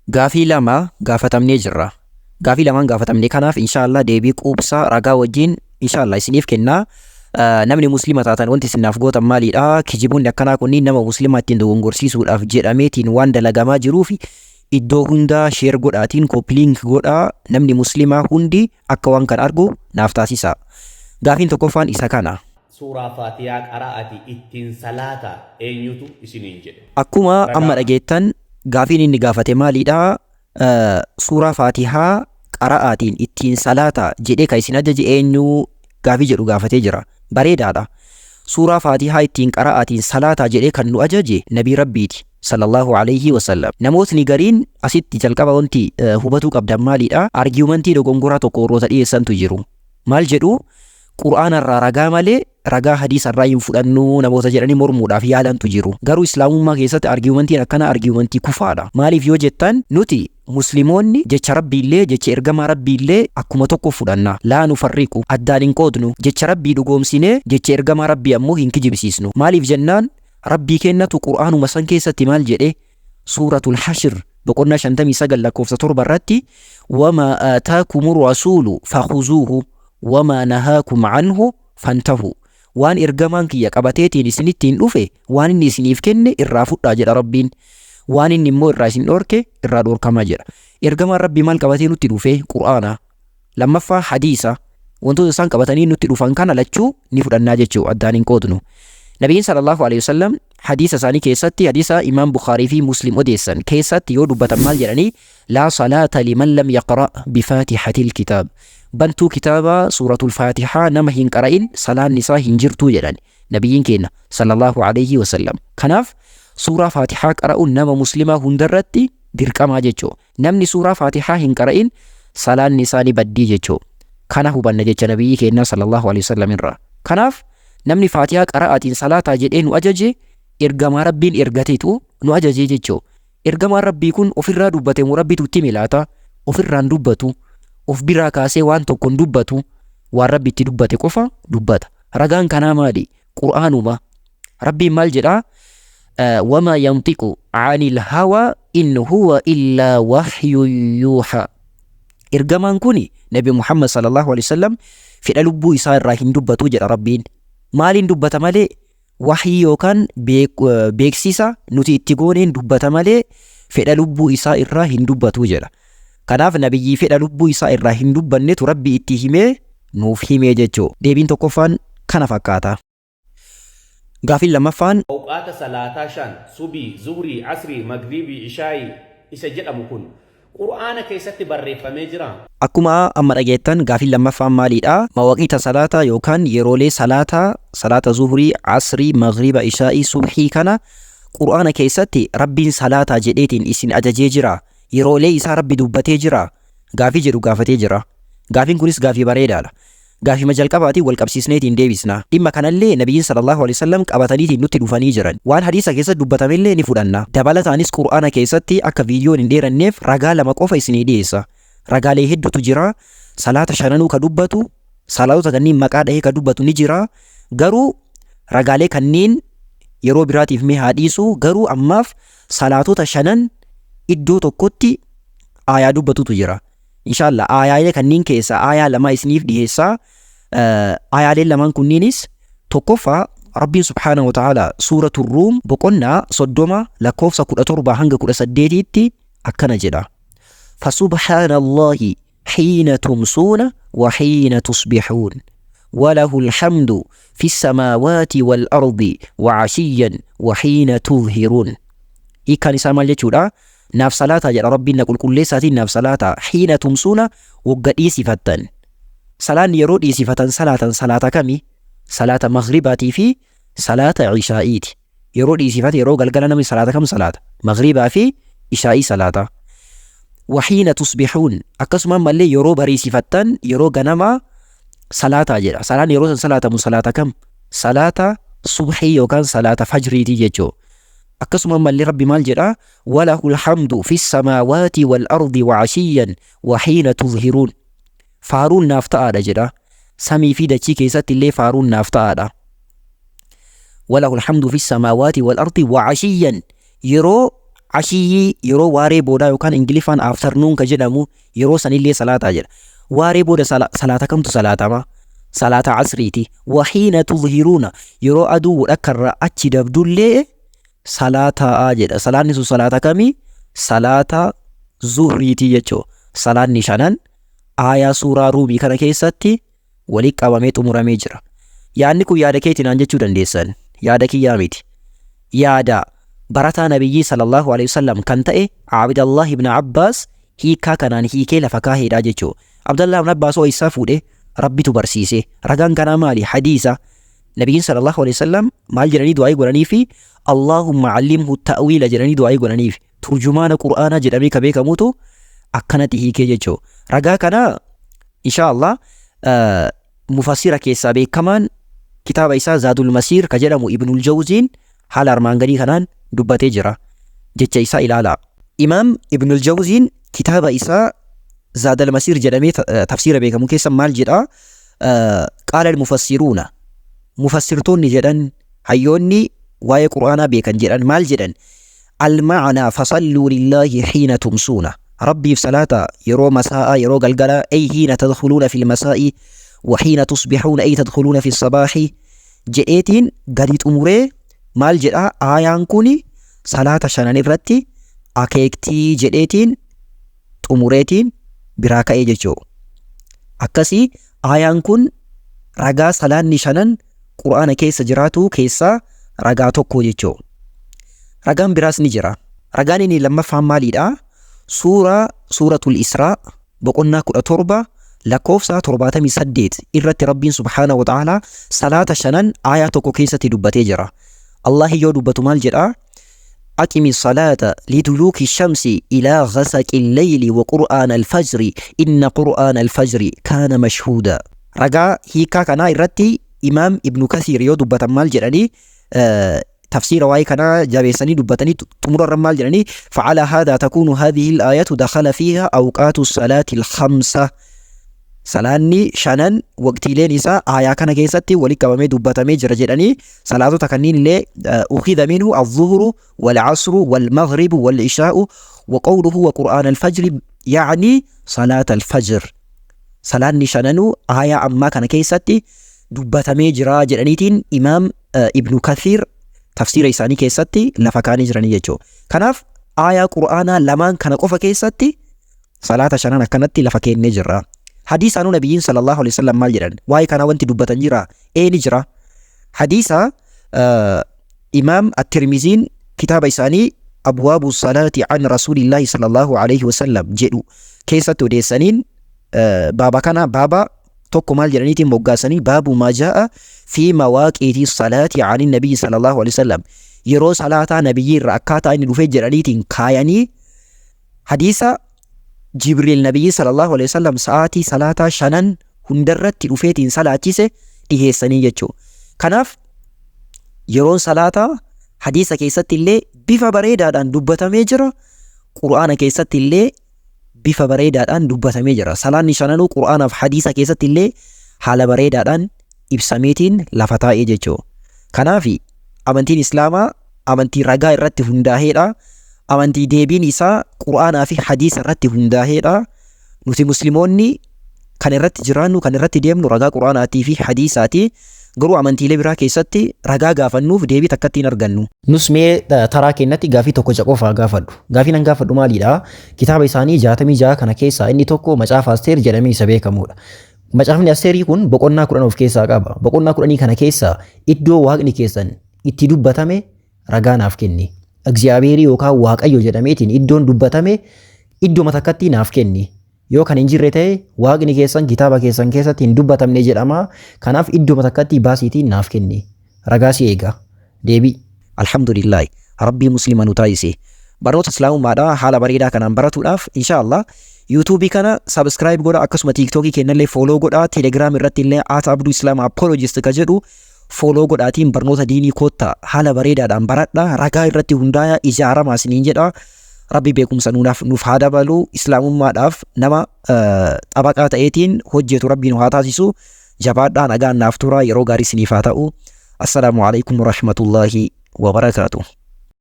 Gaafii lama gaafatamnee jirra. Gaafii lamaan gaafatamnee kanaaf inshaallah deebii quubsaa ragaa wajjin inshaallah isiniif kennaa. Namni muslima taatan wanti isinaaf gootan maalidha? Kijiboonni akkanaa kunniin nama muslimaa ittiin dogongorsiisuudhaaf jedhameetiin waan dalagamaa jiruufi iddoo hundaa sheer godhaatiin koppiliink godhaa namni muslimaa hundi akka waan kan argu naaf taasisa. Gaafiin tokkoffaan isa kana. Suuraa Faatihaa qara'ati ittiin salaata eenyutu isiniin jedhe? Akkuma amma dhageettan gaafiin inni gaafate maalidha? Suuraa Faatihaa qara'aatiin ittiin salaata jedhee kan isin ajaje eenyu gaafii jedhu gaafatee jira. Bareedaadha. Suuraa Faatihaa ittiin qara'aatiin salaata jedhee kan nu ajaje Nabii Rabbiiti sallallahu alayhi wasallam. Namootni gariin asitti jalqaba wanti hubatuu qabdan maalidha? Argiyumentii dogongoraa tokko warroota dhiyeessantu jiru. Maal jedhu? Qur'aanarraa ragaa malee ragaa hadiisarraa hin fudhannu namoota jedhanii mormuudhaaf yaalantu jiru. Garuu islaamummaa keessatti argiyumentiin akkana argiyumentii kufaadha. Maaliif yoo jettan nuti muslimoonni jecha rabbiillee jecha ergamaa rabbiillee akkuma tokko fudhanna. Laa nufarriqu addaan hin qoodnu. Jecha rabbii dhugoomsinee jecha ergamaa rabbii ammoo hin kijibsiisnu. Maaliif jennaan rabbii kennatu qur'aanuma san keessatti maal jedhe? Suuratul Hashir boqonnaa 59 lakkoofsa 7 irratti wamaa aataakumur rasuulu fakhuzuuhu wamaa nahaakum anhu fantahu. Waan ergamaan kiyya qabateetiin isinittiin dhufe waan inni isiniif kenne irraa fudhaa jedha rabbiin. Waan inni immoo irraa isin dhorke irraa dhorkamaa jedha. Ergamaan rabbii maal qabatee nutti dhufe? Qur'aana. Lammaffaa hadiisa. Wantoota isaan qabatanii nutti dhufan kana lachuu ni fudhannaa jechuu addaan hin qoodnu. Nabiin sallallahu alayhi wasallam hadiisa isaanii keessatti hadiisa Imaam Bukhaarii fi Muslim odeessan keessatti yoo dubbatan maal jedhanii? Laa salaata liman lam yaqra' bifaatihatil kitaab. Bantuu kitaaba suuratul Faatihaa nama hin qara'in salaanni isaa hin jirtuu jedhan nabiyyiin keenya sallallahu alayhi wasallam. Kanaaf suuraa Faatihaa qara'uun nama muslimaa hundarratti dirqamaa jechuu. Namni suuraa Faatihaa hin qara'in salaanni isaa ni baddii jechuu. Kana hubanna jecha nabiyyi keenya sallallahu alayhi wasallam irraa. Kanaaf namni Faatihaa qara'aatiin salaataa jedhee nu ajaje ergamaa rabbiin ergateetu nu ajaje jechuu. Ergamaan rabbii kun ofirraa dubbate moo rabbitu itti milaata? Ofirraan dubbatu. Of biraa kaasee waan tokkon dubbatu waan rabbi itti dubbate qofa dubbata. Ragaan kanaa maali? Qur'aanuma. Rabbiin maal jedhaa? Wamaa yantiqu anil hawaa in huwa illaa wahyun yuuhaa. Ergamaan kuni Nabi Muhammad sallallahu alaihi wasallam fedha lubbuu isaa irraa hin dubbatu jedha rabbiin. Maaliin dubbata malee? Wahyii yookaan beeksisa nuti itti gooneen dubbata malee fedha lubbuu isaa irraa hin dubbatu jedha. Kanaaf nabiyyii fedha lubbuu isaa irraa hin dubbannetu rabbi itti himee nuuf himee jechuu. Deebiin tokkoffaan kana fakkaata. Gaafiin lammaffaan awqaata salaataa 5 subii, zuhrii, asrii, magribii, ishaayii isa jedhamu kun Qur'aana keessatti barreeffamee jira. Akkuma amma dhageettan gaafiin lammaffaan maalidha? Mawaqiita salaataa yookaan yeroolee salaataa, salaata zuhrii, asrii, magriba, ishaa'ii, subhii kana Qur'aana keessatti rabbiin salaataa jedheetiin isin ajajee jira. Yeroolee isaa rabbi dubbatee jira. Gaafii jedhu gaafatee jira. Gaafiin kunis gaafii bareedaadha. Gaafii jalqabaatiin wal qabsiisneetiin deebisna. Dhimma kanallee nabiyyiin sallallahu alaihi wasallam qabataniitiin nutti dhufanii jiran. Waan hadiisa keessatti dubbatamellee ni fudhanna. Dabalataanis Qur'aana keessatti akka viidiyoon hin dheeranneef ragaa lama qofa isinii dhiyeessa. Ragaalee hedduutu jira. Salaata shananuu ka dubbatu, salaatota kanneen maqaa dhahee ka dubbatu ni jira. Garuu ragaalee kanneen yeroo biraatiif mee haa dhiisu. Garuu ammaaf salaatota shanan iddoo tokkotti aayaa dubbatutu jira. Inshaallah aayaalee kanneen keessa aayaa lama isiniif dhiyeessaa. Aayaaleen lamaan kunniinis tokkoffaa Rabbiin subhaanahu wa ta'ala suuratul Ruum boqonnaa 30 lakkoofsa 17 hanga 18tti akkana jedha. Fasubhaanallahi hiina tumsuuna wa hiina tusbixuun walahu alhamdu fi samaawaati wal ardi wa ashiyyan wa hiina tudhiruun. Hiikkaan isaa maal jechuudha? Naaf salaataa jedha rabbiin na qulqulleessaatiin naaf salaataa hiina tumsuuna wagga dhiisifattan. Salaanni yeroo dhiisifatan salaatan salaata kami? Salaata maghribaatii fi salaata ishaa'iiti. Yeroo dhiisifate yeroo galgala namni salaata kam salaata? Maghribaa fi ishaa'ii salaata. Wahiina tusbixuun akkasuma mallee yeroo bariisifattan yeroo ganamaa salaataa jedha. Salaan yeroo san salaatamu salaata kam? Salaata subhii yookaan salaata fajriitii jechuu. akkasuma malli rabbi maal jedha walahul hamdu fis samawati wal ardi wa ashiyan wa hina tuzhirun faaruun naaf ta'aadha jedha samii fi dachii keessatti illee faaruun naaf ta'aadha walahul hamdu fis samawati wal ardi wa ashiyan yeroo Ashiyyi yeroo waaree boodaa yookaan ingiliffaan afternoon ka jedhamu yeroo sanillee salaataa jedha. Waaree booda salaata kamtu salaatama? Salaata asriiti. Wahiina tuzhiruuna yeroo aduu dhakkarraa achi dabdullee salaataa jedha. Salaanni sun salaata kamii? Salaata zuhriiti jechuu. Salaanni shanan aayaa suuraa ruumii kana keessatti walitti qabamee xumuramee jira. Yaadni kun yaada keetinaan jechuu dandeessan. Yaada kiyyaa miti. Yaada barataa nabiyyii sallallahu alaihi wasallam kan ta'e Abdallah ibn Abbas hiikaa kanaan hiikee lafa kaahedha jechuu. Abdallah ibn Abbas isaa fuudhee rabbitu barsiise. Ragaan kanaa maali? Hadiisa. Nabiyyiin sallallahu alaihi wasallam maal jedhanii du'aa godhanii fi Allahumma allimhu ta'wiila jedhanii du'aa godhanii fi turjumaana Qur'aanaa jedhamee ka beekamutu akkanatti hiikee jechuu. Ragaa kana inshaallah mufassira keessaa beekamaan kitaaba isaa Zaadul Masiir ka jedhamu Ibnul Jawziin haala armaan gadii kanaan dubbatee jira. Jecha isaa ilaala. Imaam Ibnul Jawziin kitaaba isaa Zaadul Masiir jedhamee tafsiira beekamu keessa maal jedha? Qaala mufassiruuna. Mufassirtoonni jedhan hayyoonni waa'ee Qur'aanaa beekan jedhan maal jedhan? Al-ma'anaa fasalluu lillaahi hiina tumsuuna. Rabbiif salaata yeroo masaa'a yeroo galgala ay hiina tadkhuluuna fil masaa'i wa hiina tusbixuuna ay tadkhuluuna fis sabaaxi jedheetiin gadi xumuree maal jedha? Aayaan kuni salaata shanan irratti akeektii jedheetiin xumureetiin biraa ka'ee jechuu. Akkasii aayaan kun ragaa salaanni shanan Qur'aana keessa jiraatu keessaa ragaa tokko jechuu. Ragaan biraas ni jira. Ragaan inni lammaffaan maalidha? Suuratul Israa boqonnaa 17 lakkoofsa 78 irratti Rabbiin subhaanahu wa ta'ala salaata shanan aayaa tokko keessatti dubbatee jira. Allah yoo dubbatu maal jedha? Aqimi salaata liduluuki shamsi ilaa ghasaqi leyli wa qur'aana alfajri inna qur'aana alfajri kaana mashhuuda. Ragaa hiikaa kanaa irratti Imaam Ibnu Kathiir yoo dubbatan maal jedhanii تفسير واي كنا جابيساني دبتني تمر الرمال جراني فعلى هذا تكون هذه الآية دخل فيها أوقات الصلاة الخمسة سلاني شانن وقتيلين إسا آيا كان كيستي ولك ومي دبتمي جرجراني صلاة تكنين اللي أخذ منه الظهر والعصر والمغرب والعشاء وقوله وقرآن الفجر يعني صلاة الفجر سلاني شاننو آيا أما كان كيستي دبتمي جرجرانيتين إمام ابن كثير tafsiira isaanii keessatti lafa kaanii jiranii jechuudha. Kanaaf aayaa Qur'aanaa lamaan kana qofa keessatti salaata shanan akkanatti lafa kennee jirra. Hadiisaanuu nabiyyiin sallallahu alaihi wasallam maal jedhan? Waa'ee kanaa wanti dubbatan jira? Ni jira. Hadiisa Imaam At-Tirmiziin kitaaba isaanii Abwaabu Salaati an Rasuulillahi sallallahu alaihi wasallam jedhu keessatti odeessaniin baaba kana baaba tokko maal jedhaniitiin moggaasanii baabu maa jaa'a fi mawaaqiitii salaati ani nabii sallallahu alaihi wasallam yeroo salaataa nabiyyi irra akkaataa inni dhufee jedhaniitiin kaayanii hadiisa Jibriil nabiyyi sallallahu alaihi wasallam sa'aatii salaataa shanan hundarratti dhufeetiin salaachise dhiheessanii jechuudha. Kanaaf yeroon salaataa hadiisa keessatti illee bifa bareedaadhaan dubbatamee jira. Qur'aana keessatti illee bifa bareedaadhaan dubbatamee jira. Salaanni shananuu Qur'aanaaf hadiisa keessatti illee haala bareedaadhaan ibsameetiin lafa taa'ee jechuudha. Kanaaf amantiin Islaamaa amantii ragaa irratti hundaa'eedha. Amantii deebiin isaa Qur'aanaa fi hadiisa irratti hundaa'eedha. Nuti Musliimoonni kan irratti jiraannu kan irratti deemnu ragaa Qur'aanaatii fi hadiisaati. Garuu amantiilee biraa keessatti ragaa gaafannuuf deebii takkatti hin argannu. Nus mee taraa kennatti gaafii tokko qofaa gaafadhu. Gaafiin an gaafadhu maalidha? Kitaaba isaanii 66 kana keessaa inni tokko Macaafa Asteer jedhamee isa beekamudha. Macaafni Asteerii kun boqonnaa 10 of keessaa qaba. Boqonnaa 10 kana keessaa iddoo waaqni keessan itti dubbatame ragaa naaf kenni. Egziyaabeerii yookaan Waaqayyo jedhameetiin iddoon dubbatame iddoo takkatti naaf kenni. Yoo kan hin jirre ta'e waaqni keessan kitaaba keessan keessatti hin dubbatamne jedhama. Kanaaf iddoo takkatti baasiitiin naaf kenni. Ragaa si eega. Deebii. Alhamdulillah. Rabbii musliima nu taasise. Barnoota Islaamummaadhaa haala bareedaa kanaan baratuudhaaf inshaallah YouTube kana subscribe godha akkasuma TikTokii kennallee follow godha. Telegram irratti illee @abduu islam apologist ka jedhu follow godhaatiin barnoota diinii kootta haala bareedaadhaan baradha. Ragaa irratti hundaa'aa ijaaramaa isiniin jedha. Rabbi beekumsa nuuf haa dabalu. Islaamummaadhaaf nama xabaqaa ta'eetiin hojjetu Rabbiin haa taasisu. Jabaadhaa nagaan naaf tura. Yeroo gaarii isiniif haa ta'u. Assalaamu alaikum warahmatullahi wabarakatuh.